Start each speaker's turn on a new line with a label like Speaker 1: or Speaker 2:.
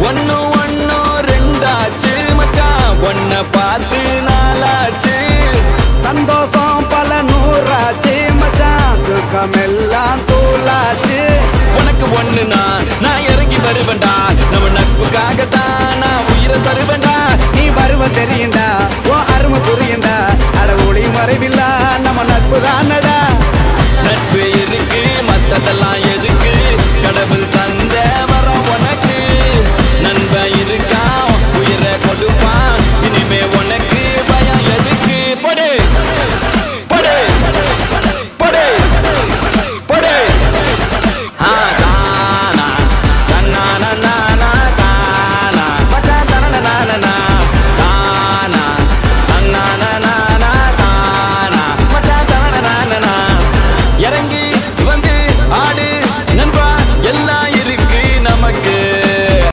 Speaker 1: ஒன்னு ஒன்னு ரெண்டாச்சு மச்சான் ஒன்ன பார்த்து நாளாச்சு
Speaker 2: சந்தோஷம் பல நூறாச்சு மச்சான் துக்கம் எல்லாம் தூளாச்சு
Speaker 1: உனக்கு ஒண்ணுனா நான் இறங்கி வருவேன்டா